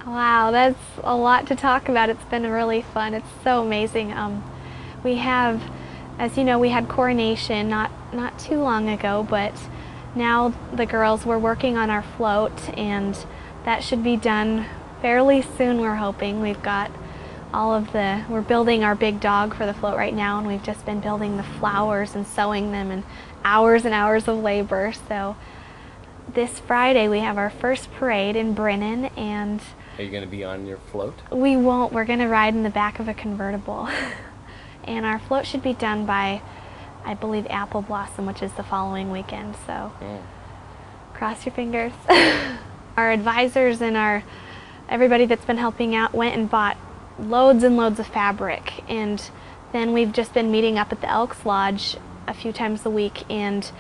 Wow, that's a lot to talk about. It's been really fun. It's so amazing. We have, as you know, we had coronation not too long ago, but now the girls were working on our float, and that should be done fairly soon, we're hoping. We've got we're building our big dog for the float right now, and we've just been building the flowers and sewing them, and hours of labor. So this Friday we have our first parade in Brennan, and Are you going to be on your float? we won't. We're going to ride in the back of a convertible. And our float should be done by, I believe, Apple Blossom, which is the following weekend. So cross your fingers. Our advisors and everybody that's been helping out went and bought loads and loads of fabric, and then we've just been meeting up at the Elks Lodge a few times a week, and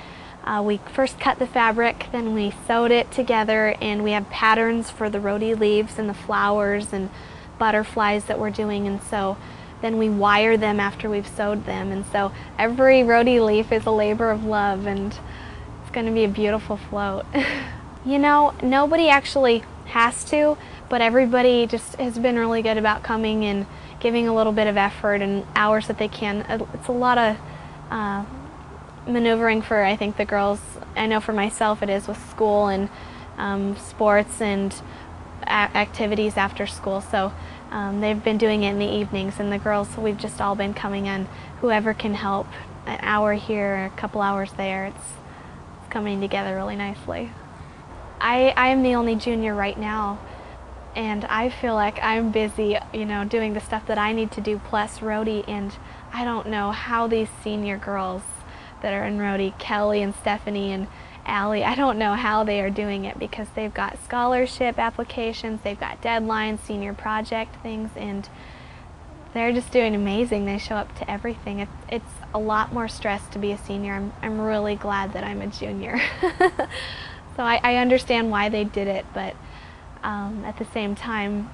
we first cut the fabric, then we sewed it together, and we have patterns for the Rhody leaves and the flowers and butterflies that we're doing, and so then we wire them after we've sewed them, and so every Rhody leaf is a labor of love, and it's going to be a beautiful float. You know, nobody actually has to, but everybody just has been really good about coming and giving a little bit of effort and hours that they can. It's a lot of maneuvering for, I think, the girls. I know for myself it is, with school and sports and activities after school. So they've been doing it in the evenings, and the girls, we've just all been coming in. Whoever can help, an hour here, a couple hours there, it's coming together really nicely. I am the only junior right now, and I feel like I'm busy, you know, doing the stuff that I need to do plus Rhody, and I don't know how these senior girls that are in Rhody, Kelly and Stephanie and Allie, I don't know how they are doing it, because they've got scholarship applications, they've got deadlines, senior project things, and they're just doing amazing. They show up to everything. It's a lot more stress to be a senior. I'm really glad that I'm a junior. So I understand why they did it, but at the same time,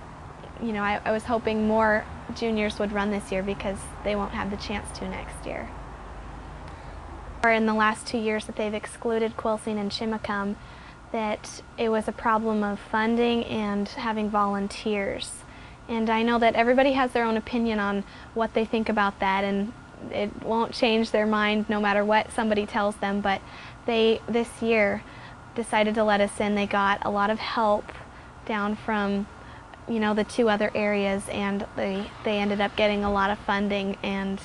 you know, I was hoping more juniors would run this year, because they won't have the chance to next year. Or in the last 2 years that they've excluded Quilcene and Chimacum, that it was a problem of funding and having volunteers. And I know that everybody has their own opinion on what they think about that, and it won't change their mind no matter what somebody tells them, but they, this year, decided to let us in. They got a lot of help down from, you know, the 2 other areas, and they ended up getting a lot of funding, and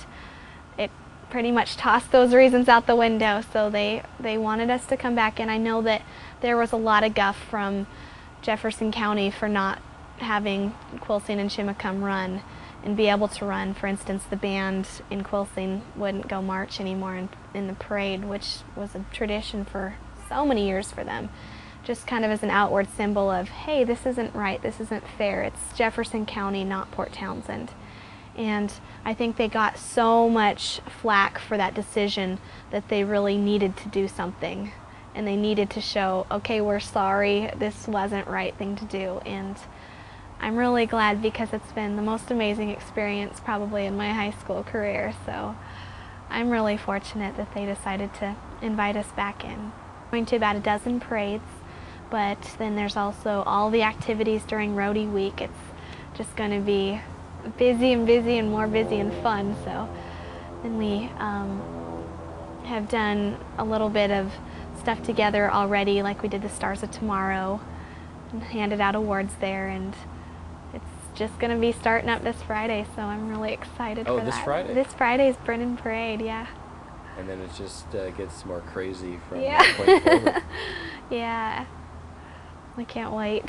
it pretty much tossed those reasons out the window. So they wanted us to come back, and I know that there was a lot of guff from Jefferson County for not having Quilcene and Chimacum run and be able to run. For instance, the band in Quilcene wouldn't go march anymore in the parade, which was a tradition for so many years for them, just kind of as an outward symbol of, hey, this isn't right, this isn't fair, it's Jefferson County, not Port Townsend. And I think they got so much flack for that decision that they really needed to do something, and they needed to show, okay, we're sorry, this wasn't the right thing to do. And I'm really glad, because it's been the most amazing experience probably in my high school career. So I'm really fortunate that they decided to invite us back in. Going to about a dozen parades, but then there's also all the activities during Rhody week. It's just going to be busy and more busy and fun. So then we have done a little bit of stuff together already, like we did the Stars of Tomorrow and handed out awards there, and it's just going to be starting up this Friday, so I'm really excited for that. Oh, this Friday? This Friday's Brennan Parade, yeah. And then it just gets more crazy from Yeah. that point forward. Yeah. I can't wait.